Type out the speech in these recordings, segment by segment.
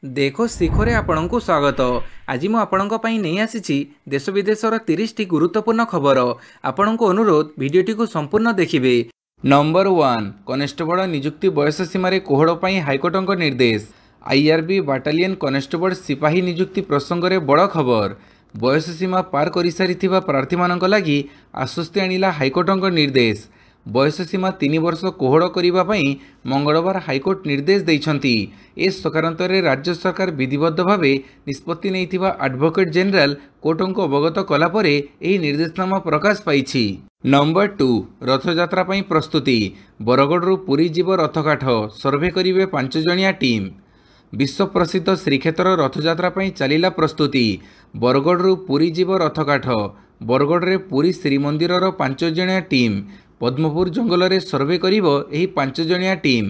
देखो शिखरे आपणଙ୍କୁ स्वागत। आज मु आपणଙ୍କ ପାଇଁ ନେଇ ଆସିଛି देश विदेशर 30टी गुरुत्वपूर्ण खबर। आपणଙ୍କୁ अनुरोध भिडियोटी को संपूर्ण देखिबे। नंबर 1 कनेस्टेबल नियुक्ति बयस सीमार कोहड़ पर हाइकोर्ट निर्देश। आईआरबी बाटालियन कनेस्टेबल सिपाही नियुक्ति प्रसंग में बड़ खबर। बयस सीमा पार कर सारी प्रार्थी मान लगी आश्वस्ति आनिला हाइकोर्ट निर्देश। बयस सीमा 3 वर्ष कोहड़ करने मंगलवार हाइकोर्ट निर्देश देइछंती। ए संक्रांत राज्य सरकार विधिबद्ध भाव निष्पत्ति नहीं एडवोकेट जनरल कोर्ट को अवगत कलापर यह निर्देशनामा प्रकाश पाई। नंबर 2 रथयात्रा प्रस्तुति। बरगढ़ पुरी जीव रथकाठ सर्वे करेंगे 5 जणिया टीम। विश्व प्रसिद्ध श्रीक्षेत्र रथयात्रा चलिला प्रस्तुति। बरगढ़ पुरी जीव रथकाठ। बरगढ़ में पुरी श्रीमंदिर 5 जणिया टीम। पद्मपुर जंगल में सर्वे करिवो एही 5 जणिया टीम।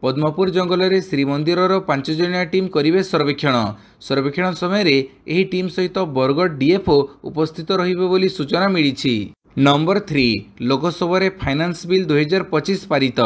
पद्मपुर जंगल में श्रीमंदिर 5 जणिया टीम करिवे सर्वेक्षण। सर्वेक्षण समय एही टीम सहित बरगढ़ डीएफओ उपस्थित रहिबे बोली सूचना मिली। नंबर 3 लोकसभा फाइनान्स बिल 2025 पारित।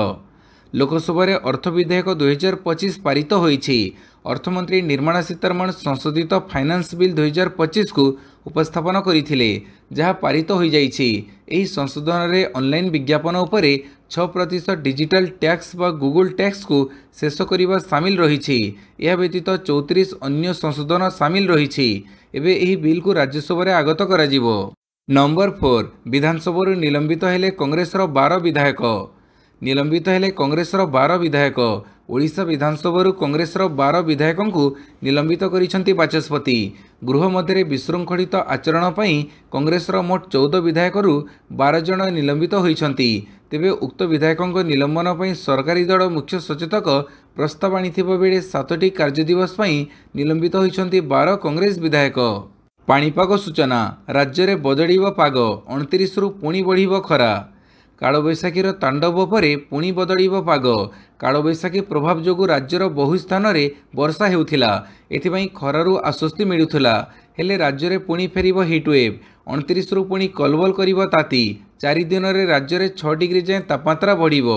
लोकसभा अर्थ विधेयक 2025 पारित होईछि। अर्थमंत्री निर्मला सीतारमण संशोधित फाइनान्स बिल 2025 को उपस्थापन करथिले, जहाँ पारित हो जाइछि। एही संशोधन रे ऑनलाइन विज्ञापन उपरे 6% डिजिटल टैक्स व गूगल टैक्स को शेष करने सामिल रही। यह व्यतीत 34 अन्य संशोधन सामिल रही। एबे एही बिल को राज्यसभा आगत कराजिवो। नंबर 4 विधानसभा निलंबित हेले कांग्रेसर 12 विधायक। निलंबित हेले कांग्रेसर 12 विधायक। ओडिशा विधानसभा कांग्रेसर 12 विधायकों को निलंबित करिसेंती बाचस्पति। गृह मध्य विशृंखलित आचरण पर कांग्रेसर मोट 14 विधायक 12 जन निलंबित होइछंती। तेबे उक्त विधायकों निलंबन पर सरकारी दल मुख्य सचेतक प्रस्ताव आनिथिबा बेले 7टी कार्यदिवस पर निलंबित होइछंती 12 कांग्रेस विधायक। पाणीपाग सूचना। राज्य में बदलिब पाग। 29 रु पुणी बढ़िब खरा। कालबैशाखीर तांडव परे पुणी बदलिब पाग। कालबैशाखी प्रभाव जोगु राज्यर बहु स्थान में वर्षा हेउथिला। एथिपाई खरारु आश्वस्ति मिलुथिला। हेले राज्य में पुणी फेरिब हिटवेव। 29 रु पुणी कलबल करिब ताती। 4 दिन में राज्य में 6 डिग्री जाए तापमात्रा बढ़िब।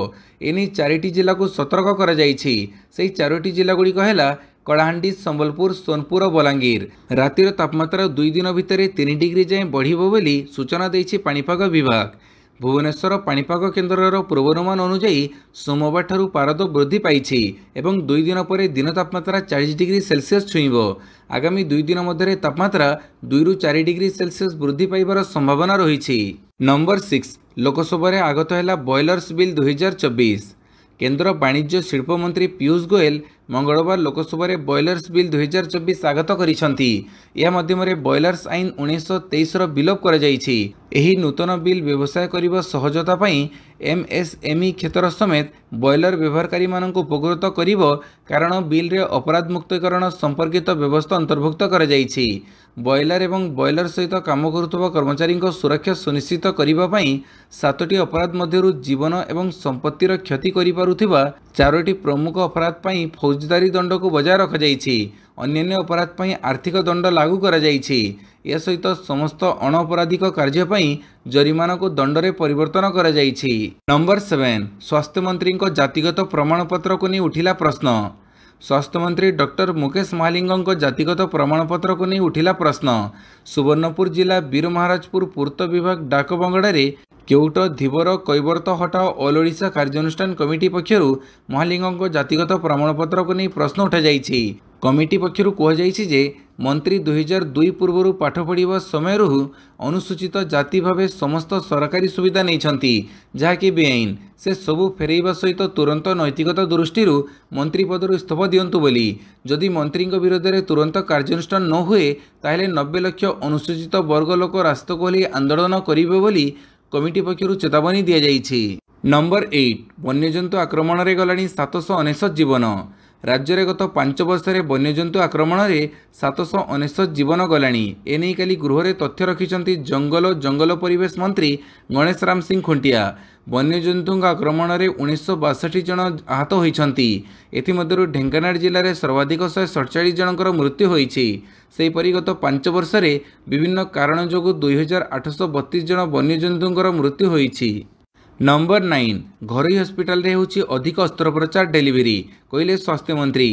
एने 4टी जिला को सतर्क करा जाइछि। सेही 4टी जिला गुड़िक हेला कलाहांडी, संबलपुर, सोनपुर और बलांगीर। रातिर तापमात्रा 2 दिन भितर 3 डिग्री जाए बढ़िब बोली सूचना देइछि पाणीपाग विभाग। भुवनेश्वर पाणीपाग केन्द्रर पूर्वानुमान अनुजाई सोमवार ठारू पारद वृद्धि पाइछि एवं 2 दिन पर दिन तापमात्रा 40 डिग्री सेल्सियस छुईब। आगामी 2 दिन मध्य तापमात्रा 2 रु 4 डिग्री सेल्सियस वृद्धि पाइबार संभावना रही। नंबर 6 लोकसभा आगत है बॉयलर्स बिल 2024। केंद्र वाणिज्य शिल्प मंत्री पीयूष गोयल मंगलवार लोकसभा बॉयलर्स बिल 2024 आगत करिसेंती। या मध्यमरे बॉयलर्स आईन 1923 विलोप करा जाइछि। एही नूतन बिल व्यवसाय करिबा सहजता पई एमएसएमई क्षेत्र समेत बॉयलर व्यवहारकारी मानक उपकृत करिबो, कारण बिल रे अपराध मुक्तकरण संपर्कित व्यवस्था अंतर्भुक्त करा जाइछि। बॉयलर एवं बॉयलर सहित काम करुवा कर्मचारी सुरक्षा सुनिश्चित करने पई 7टी अपराध मध्यरु जीवन एवं संपत्तिर क्षति करिपारुथिबा 4टी प्रमुख अपराध पई फौजदारी दंड को बजाय रखा जाइछि। अन्य अपराध पई आर्थिक दंड लागू करा जाइछि। या सहित समस्त अणअपराधिक कार्य पई जरिमाना को दंड रे परिवर्तन करा जाइछि। नंबर 7 स्वास्थ्य मंत्री जातिगत प्रमाणपत्र को नहीं उठिला प्रश्न। स्वास्थ्य मंत्री डॉक्टर मुकेश महालिंग जातिगत प्रमाणपत्र को नहीं उठिला प्रश्न। सुवर्णपुर जिला वीर महाराजपुर पूर्त विभाग डाकबंगड़े केउट धीवर कैवर्त हटाओ ऑल ओडिशा कार्यानुष्ठान कमिटी पक्षर महालिंग जातिगत प्रमाणपत्र को नहीं प्रश्न उठा जाइछि। कमिटी पक्षर कहुଯାଇଛି जे मंत्री 2002 पूर्व पाठ पढ़ा समय अनुसूचित जाति भाव समस्त सरकारी सुविधा नहीं जहाँकि बेआईन। से सबू फेरइबा सहित तुरंत नैतिकता दृष्टि मंत्री पदर इस्तीफा दियंतु बोली। जदि मंत्री विरोध में तुरंत कार्यानुष्ठान न हुए ताहले 90 लाख अनुसूचित वर्ग लोक रास्ता को ओह्लाई आंदोलन करेंगे बोली कमिटी पक्षर चेतावनी दि जाइछि। नंबर 8 वन्यजंतु आक्रमण में गलानी 799 जीवन। राज्य में गत 5 वर्ष में वन्यजंतु आक्रमण में 799 जीवन गलानी। एने काली गृह में तथ्य रखिंट जंगल परिवेश मंत्री गणेश राम सिंह खुंटिया। वन्यजंतु आक्रमण में 1962 जन आहत होती। एमध्य ढेंकानाल जिले में सर्वाधिक 147 जनकर मृत्यु होती। सेहीपरि गत 5 वर्ष में विभिन्न कारण जोगु 2832 जन वन्यजंतुंकर मृत्यु होती। नंबर 9 घरोई हस्पिटाल रे होची अधिक अस्त्रोपचार डेलीवरी कहले स्वास्थ्य मंत्री।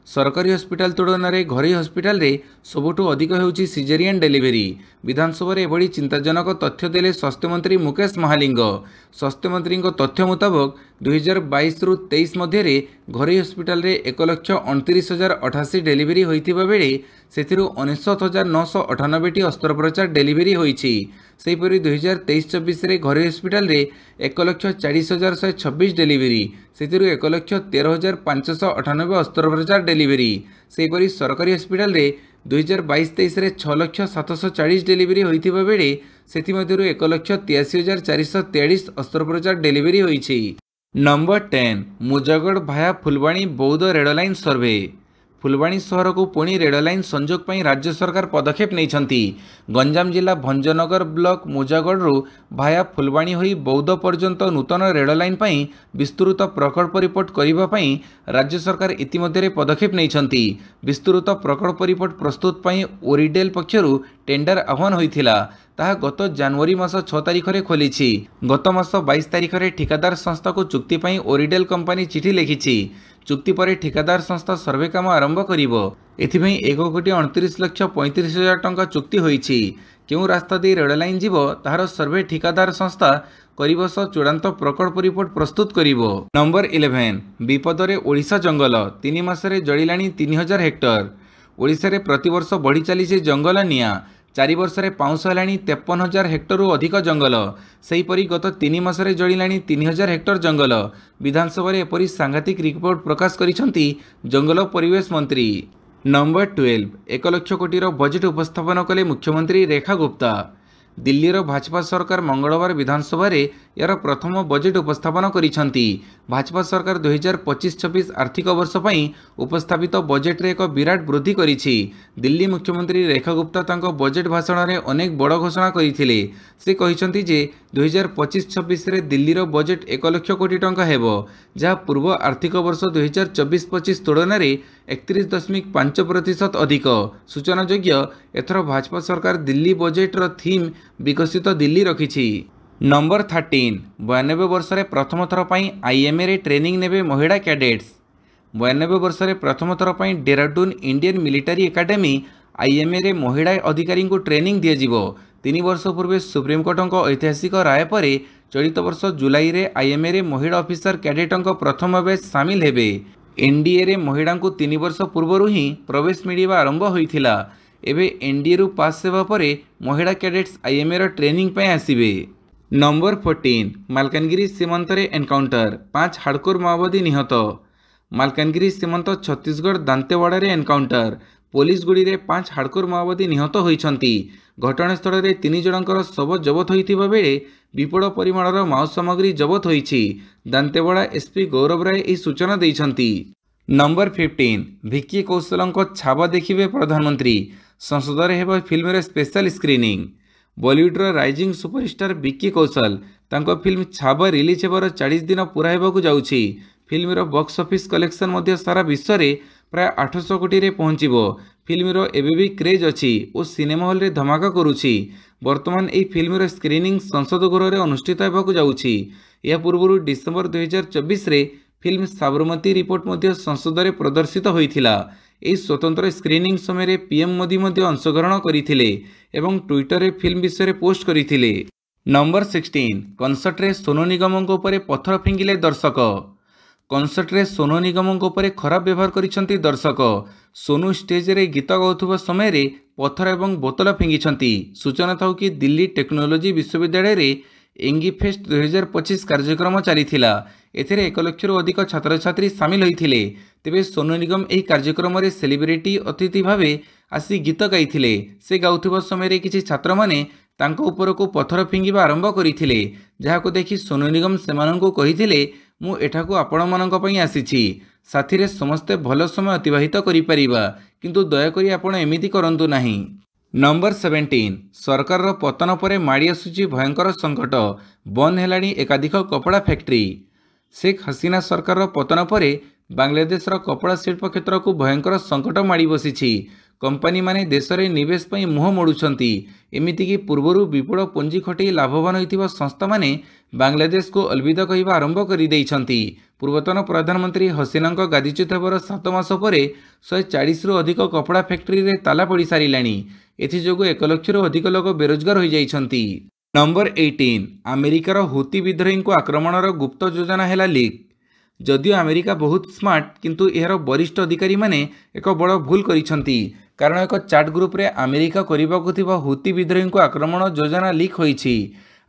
सरकारी हस्पिटाल तुलन में घरोई हस्पिटाल रे सबुठु अधिक होउछि सिजेरियन डेलीवरी। विधानसभा रे एभली चिंताजनक तथ्य देले स्वास्थ्य मंत्री मुकेश महालिंग। स्वास्थ्य मंत्री तथ्य मुताबक 2022 रु 23 मध्य घरोई हस्पिटाल रे 1,29,088 डेलीवरी होइतिबा बेले सेथिरु 69,998 अस्त्रोपचार डेलीवरी होइछि। सेहिपरि 2023-24 रे घरोई हस्पिटाल रे 1,40,126 डेलीवरी सेथिरु 1,13,598 अस्त्रोपचार डेलीवरी। सेहिपरि सरकारी हस्पिटाल रे 2022-23 रे 6,740 डेलीवरी होइतिबा बेले सेथिमध्यरु 1,83,443 अस्त्रोपचार डेलीवरी होइछि। नंबर 10 मुजगड़ भाया फुलवाणी बौद्ध रेड लाइन सर्वे। फुलवाणी सहर को पुणी रेड लाइन संजोग पर राज्य सरकार पदक्षेप नहीं। गंजाम जिला भंजनगर ब्लॉक मुजागढ़ भाया फुलवाणी होई बौद्ध पर्यंत नूतन रेड लाइन पर विस्तृत प्रकल्प रिपोर्ट करने राज्य सरकार इतिमध्य पदक्षेप नहीं। विस्तृत प्रकल्प रिपोर्ट प्रस्तुत पर ओरिडेल पक्षरु टेंडर आह्वान होइथिला। ताहा गत जनवरी मास 6 तारिख में खोली। गत मास 22 तारिख में ठिकादार संस्था को चुक्ति पर ओरिडेल कंपनी चिठी लिखिछि। चुक्ति पर ठिकादार संस्था सर्वे काम आरंभ करिवो। एथिपई 1,29,35,000 टंका चुक्ति होइछि। केउ रास्ता दे रेड लाइन जीवो ताहार सर्वे ठिकादार संस्था करिवस चूड़ांत प्रकल्प रिपोर्ट प्रस्तुत करिवो। नंबर 11 विपद रे ओडिशा जंगल 3 मासरे जळिलाणी 3000 हेक्टर। ओडिशा रे प्रतिवर्ष बढ़ी चली जंगल निया 4 वर्ष में पाउंश है 53,000 हेक्टर अधिक जंगल। सेहीपरि गत 3 मासरे जळिलाणी 3000 हेक्टर जंगल। विधानसभा एपरी सांघातिक रिपोर्ट प्रकाश करिसंती जंगल परिवेश मंत्री। नंबर 12 1 लाख कोटी बजेट उपस्थापन कले मुख्यमंत्री रेखा गुप्ता। दिल्लीर भाजपा सरकार मंगलवार विधानसभा यार प्रथम बजेट उपस्थापन करिसंती। भाजपा सरकार 2025-26 आर्थिक वर्ष पई उपस्थापित बजेट रे एक विराट वृद्धि करिछि। दिल्ली मुख्यमंत्री रेखा गुप्ता तांको बजेट भाषण रे अनेक बड़ घोषणा करिथिले। से कहिसंती जे 2025-26 रे दिल्लीर बजेट 1 लाख कोटी टंका हेबो, जहा पूर्व आर्थिक वर्ष 2024-25 तुलन में 31.5% अधिक। सूचनायोग्य एथर भाजपा सरकार दिल्ली बजेट रो थीम विकसित दिल्ली रखिछि। नंबर 13 92 वर्ष रे प्रथम थर पई आईएमए रे ट्रेनिंग नेबे महिला कैडेट्स। 92 वर्ष रे प्रथम थर पई Dehradun Indian military academy IMA रे महिला अधिकारी को ट्रेनिंग दिया जिवो। 3 वर्ष पूर्व सुप्रीमकोर्ट ऐतिहासिक राय पर चलित वर्ष जुलाई रे आईएमए रे महिला ऑफिसर कैडेट प्रथम बैच सामिल हेबे। एनडीए रे महिला को 3 वर्ष पूर्व ही प्रवेश मिलवा आरंभ होइथिला। एबे एनडीए रु पास सेवा पर महिला कैडेट्स आईएमए रो ट्रेनिंग पे आसीबे। नंबर 14 मालकानगिरी सीमांत रे एनकाउंटर 5 हार्डकोर माओवादी निहत। मालकानगिरी सीमांत छत्तीसगढ़ दांतेवाड़ा रे एनकाउंटर पुलिस गुड़ी रे 5 हार्डकोर माओवादी निहत होइछंती। घटनास्थल रे 3 जनकर शव जबत होइथिबा बेले विपुल परिमाणर माओ सामग्री जबत होइछि। दांतेवाड़ा एसपी गौरव राय एही सूचना दैछंती। नंबर 15 भिक्की कौशलंको छाबा देखिबे प्रधानमंत्री। संसद रे हेबो फिल्म रे स्पेशल स्क्रीनिंग। बॉलीवुड रो राइजिंग सुपरस्टार भिक्की कौशल तांको फिल्म छाबा रिलीज हेबार 40 दिन पूरा हेबाकु जाउछि। फिल्म रो बॉक्स ऑफिस कलेक्शन मध्य सारा विश्व रे प्राय 800 कोटी रे पहुंचिबो। फिल्म रो एबे भी क्रेज अछि और सिनेमा हॉल रे धमाका करूछि। वर्तमान एही फिल्म रो स्क्रीनिंग संसद गृह रे अनुष्ठित हेबाकु जाउछि। या पूर्व डिसेंबर 2024 रे फिल्म साबरमती रिपोर्ट मध्य संसद रे प्रदर्शित होइथिला। एही स्वतंत्र स्क्रीनिंग समय पीएम मोदी मध्य अंशग्रहण करिथिले एवं ट्विटर रे फिल्म विषय पोस्ट करिथिले। नंबर 16 कनसर्ट रे सोनू निगम को ऊपर पत्थर फिंगिले दर्शक। कनसर्ट रे सोनू निगम को ऊपर खराब व्यवहार करिसंती दर्शक। सोनू स्टेज रे गीत गाउथुबा समय रे पत्थर एवं बोतल फिंगिसंती। सूचना थाउ कि दिल्ली टेक्नोलोजी विश्वविद्यालय रे एंगी फेस्ट 2025 कार्यक्रम चलीथिला। एथिरे 1 लाख अधिक छात्र छात्री सामिल होइथिले। तेबे सोनू निगम एही कार्यक्रम रे सेलिब्रिटी अतिथि भावे आसी गीत गाइथिले। से गाउथुबा समय रे किछि छात्र माने तांको ऊपर को पत्थर फिंगिबा आरंभ करिथिले, जाहाको देखि सोनू निगम सेमानंको कहिथिले मु एठाको आपण मानक पई आसीछि, साथी रे समस्ते भल समय अतिबाहित करि परिबा, किंतु दया करी आपण एमिति करंतु नाही। नंबर 17 सरकार रो पतन परे माड़ी आसुची भयंकर संकट। बंद हेलाणी एकाधिक कपड़ा फैक्ट्री। शेख हसीना सरकार रो पतन परे बांग्लादेश रो कपड़ा शिल्प क्षेत्र को भयंकर संकट माड़ी बसिछि। कंपनी माने देश में निवेश पई मुह मोड़ुछंती। एमितिकी पूर्वरु विपुल पुंजी खटै लाभवान होइतिबा संस्था माने बांग्लादेश को अलविदा कहवा आरंभ कर देइछंती। पूर्वतन प्रधानमंत्री हसीनाଙ୍କ गादीच्युत हेबार 7 मास पर 140 रु अधिक कपड़ा फैक्ट्री रे ताला पड़ी सारिलाणी। एथिजोगु 1 लाख रु अधिक लोक बेरोजगार हो जाइछंती। नंबर 18 अमेरिकार हुती विद्रोही को आक्रमणर गुप्त योजना है लीक। जदियो अमेरिका बहुत स्मार्ट किंतु यार वरिष्ठ अधिकारी माने एक बड़ भूल करिसंती। कारण एक चैट ग्रुप रे अमेरिका करिबाकु थिबा हुती विद्रोही को आक्रमण योजना लीक होईछि।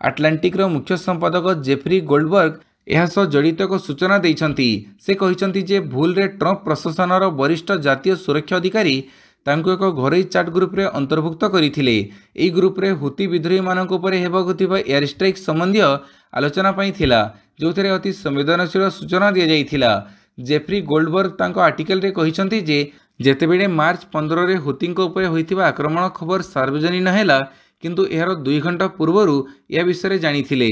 आटलांटिक रो मुख्य संपादक जेफ्री गोल्डबर्ग यह सह जड़ित एक सूचना देइछंती। से कहिसंती जे भूल रे ट्रंप प्रशासनर वरिष्ठ जातीय सुरक्षा अधिकारी तांको एक घरोई चैट ग्रुप रे अंतर्भुक्त करिथिले। एई ग्रुप रे हुती विद्रोही मानक उपरे हेबाकु थिबा एयर स्ट्राइक संबंधी आलोचना पई थिला, जोथरे अति संवेदनशील सूचना दिया जाइथिला। जेफ्री गोल्डबर्ग तांको आर्टिकल रे कहिसंती जे जेतेबेले मार्च 15 रे हुतींको उपरे होइथिबा आक्रमण खबर सार्वजनिक नहेला किंतु एहार 2 घंटा पूर्वरु या विषय जानिथिले।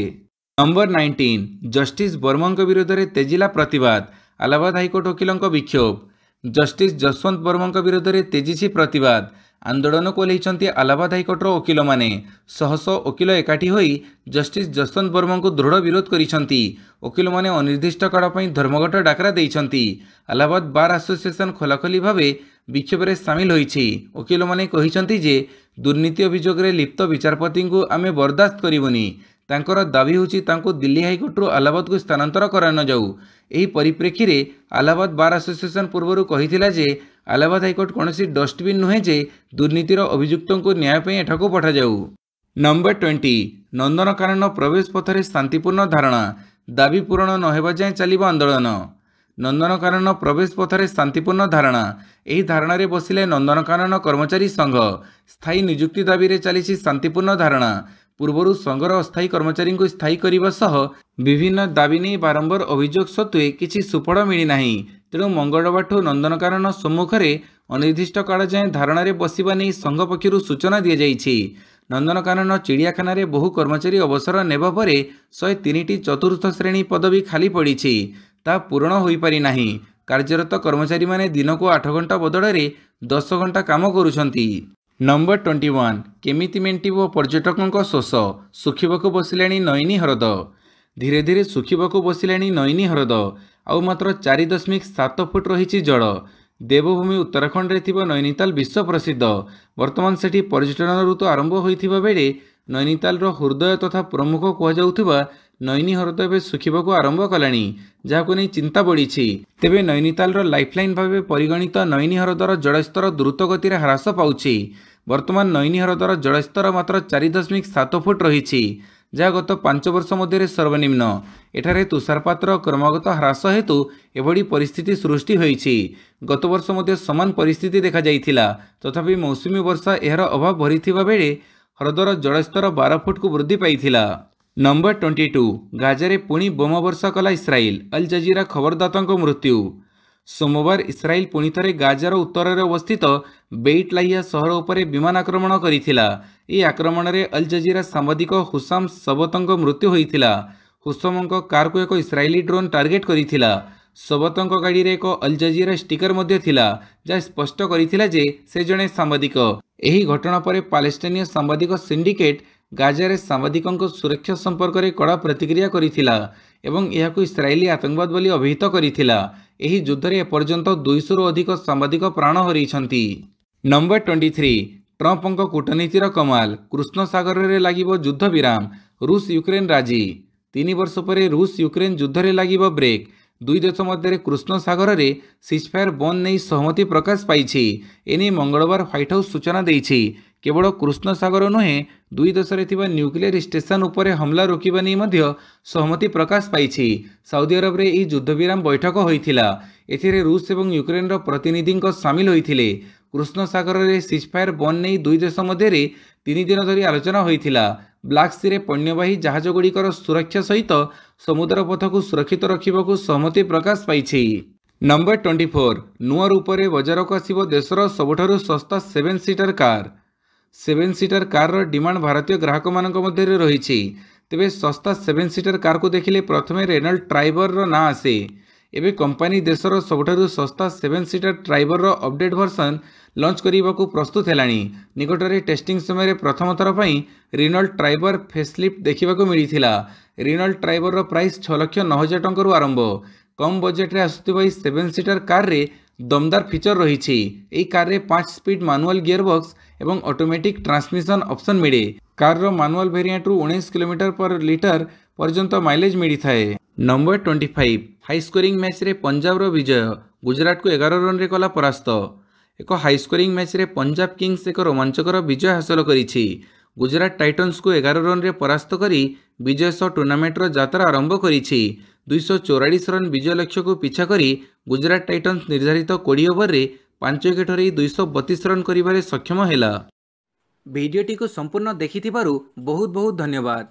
नंबर 19 जस्टिस वर्मांक विरोध में तेजिला प्रतिवाद। इलाहाबाद हाईकोर्ट वकिलों विक्षोभ। जस्टिस जसवंत वर्मांक विरोध में तेजिछि प्रतिवाद। आंदोलन को ओह्लैछंती इलाहाबाद हाईकोर्टर वकिल माने। शह शह वकिल एकाठी होई जस्टिस जसवंत वर्मा को दृढ़ विरोध करिसंती। वकिल माने अनिर्दिष्ट काल पई धर्मघट डाकरा देइछंती। इलाहाबाद बार एसोसिएशन खोलाखोली भावे विक्षोभ में सामिल होईछि। वकिल माने कहिसंती जे दुर्नीति अभियोग रे लिप्त विचारपति को आमे बर्दाश्त करिवनी। तांकर दाबी होछि तांको दिल्ली हाईकोर्ट रु इलाहाबाद को स्थानांतर करान जाऊ। एही परिप्रेक्षी रे इलाहाबाद बार एसोसिएशन पूर्वरु कहिथिला जे इलाहाबाद हाईकोर्ट कोनोसी डस्टबिन नुहे जे दुर्नीतिर अभियुक्तों को न्याय पई एठाको पठा जाऊ। नंबर 20 नंदनकानन प्रवेश पथरे शांतिपूर्ण धारणा। दाबी पूरण नहेबा जाए चलिबा आंदोलन। नंदनकानन प्रवेश पथरे शांतिपूर्ण धारणा। एही धारणा रे बसिले नंदनकानन कर्मचारी संघ। स्थायी नियुक्ति दाबी रे चलिछि शांतिपूर्ण धारणा। पूर्वरु संघर अस्थायी कर्मचारी को स्थायी करने सह विभिन्न दाबी नहीं बारंबार अभियोग सत्वे किसी सुफल मिली नाही। तेणु मंगलवार ठू नंदनकानन सम्मुख में अनिर्दिष्ट काल जाए धारणा रे बसिबा नहीं संघ पक्षर सूचना दी जाइछि। नंदनकानन चिड़ियाखाना रे बहु कर्मचारी अवसर नेबा परे 103टी चतुर्थ श्रेणी पदवी खाली पड़ी ता पूरण हो पारि नाही। कार्यरत कर्मचारी माने दिन को 8 घंटा बदल 10 घंटा काम करुछंती। नंबर 21 केमिति मेंटिबो पर्यटकों शोष। सुखिबाकू बसिलाणी नईनी हरद। धीरे धीरे सुखिबाकू बसिलाणी नईनी हरद। आउ मात्र 4.7 फुट रही जल। देवभूमि उत्तराखंड रे थिबा नैनीताल विश्व प्रसिद्ध। वर्तमान सेठी पर्यटन ऋतु आरंभ होइथिबा बेले नैनीताल रो हृदय तथा प्रमुख कुहाଯାଉଥିବା नईनी हरद एवं सुखिबाकू आरंभ कलानी, जहाको नहीं चिंता बढ़ी। तेबे नैनीताल रो लाइफलाइन भाव परिगणित नईनी हरदर जलस्तर द्रुत गति ह्रास पाउछि। वर्तमान नईनी हरदर जलस्तर मात्र 4.7 फुट रही, जहाँ गत 5 वर्ष मध्य सर्वनिम्न। एठारे तुषारपात क्रमागत ह्रास हेतु एभली परिस्थिति सृष्टि होईछि। गत वर्ष मध्य समान परिस्थिति देखा जाइथिला, तथापि मौसुमी वर्षा एहार अभाव भरिथिबा बेले हरदर जलस्तर 12 फुट को वृद्धि पाइथिला। नंबर 22 गाजारे पुणी बोमा वर्षा कला इस्राएल। अल जजीरा खबरदाता मृत्यु। सोमवार इस्राएल पुणी थे गाजार उत्तर में अवस्थित बेइट लाहिया सहर उपरे विमान आक्रमण करिथिला। यह आक्रमण में अल जजीरा सांबादिक हुसाम सबतंग मृत्यु होइथिला। हुसामंक कार को एक इस्राएली ड्रोन टार्गेट करिथिला। सबतंक गाड़ी रे एक अल जजीरा स्टिकर मध्य थिला, जहाँ स्पष्ट करिथिला जे से जणे सांबादिक। एही घटना पर पालेस्टाइनियन सांबादिक सिंडिकेट गाजारे सांबादिकों सुरक्षा संपर्क में कड़ा प्रतिक्रिया करिथिला एवं यहाकू इस्राएली आतंकवाद बोली अभिहित करिथिला। एही युद्ध रे एपर्यंत 200 रु अधिक सांबादिक प्राण हरइछंती। नंबर 23 ट्रंपଙ୍କ कूटनीतिर कमाल। कृष्ण सागर रे लागिबो युद्ध विराम। रूस यूक्रेन राजी। 3 वर्ष पर रूस यूक्रेन युद्ध रे लागिबो ब्रेक। दुई देश मध्य कृष्ण सागर रे सीजफायर बंद नहीं सहमति प्रकाश पाई। एने मंगलवार व्हाइट हाउस सूचना देइछि। केवल कृष्ण सागर नुहे दुई देश में न्यूक्लियर स्टेशन उपर हमला रोकवा नहीं सहमति प्रकाश पाई। सऊदी अरब रे यह युद्ध विराम बैठक होइथिला। एथिरे रूस और यूक्रेन प्रतिनिधि सामिल होइथिले। कृष्ण सागर में सीजफायर बंद नहीं दुई देश मध्य 3 दिन धरी आलोचना होइथिला। ब्लैक सी रे पण्यवाही जहाज गुड़िकर सुरक्षा सहित समुद्र पथ को सुरक्षित रखा सहमति प्रकाश पाई। नंबर 24 नुआ रूप से बजार को आसिबो देशर सबुठारु सस्ता 7 seater car. 7 seater car demand भारतीय ग्राहक मान मध्य रही। तेबे सस्ता 7 सीटर कार को देखिले प्रथमे रेनॉल्ट ट्राइबर ना आसे। एबे कंपनी देशर सबुठारु सस्ता 7 seater Triber update version launch करने को प्रस्तुत है। निकटरे टेस्टिंग समय प्रथम थर पर रिनल्ट ट्राइबर फेसलिफ्ट देखा मिलता। रिनल्ट ट्राइबर प्राइस 6,09,000 टंका आरंभ। कम बजेट रे आसुथिबा 7 सीटर कार रे दमदार फीचर रही। यही कार रे 5 स्पीड मैनुअल गियरबॉक्स एवं ऑटोमेटिक ट्रांसमिशन ऑप्शन मिले। कार रो मैनुअल वेरिएंट रु 19 किलोमीटर पर लीटर पर्यंत माइलेज मिलता है। नंबर 25 हाई स्कोरिंग मैच रे पंजाब रो विजय। गुजरात को 11 रन रे कला परास्त। एक हाई स्कोरिंग मैच रे पंजाब किंग्स एक रोमांचकर विजय हासिल करिछि। गुजरात टाइटन्स को 11 रन रे परास्त करी विजय सह टूर्नामेंट रो यात्रा आरंभ करिछि। 244 रन विजय लक्ष्य को पिछा करी गुजरात टाइटन्स निर्धारित 20 ओवर रे 5 विकेट रे 232 रन करिबारे सक्षम हैला। वीडियोटी को संपूर्ण देखिथिबारु बहुत बहुत धन्यवाद।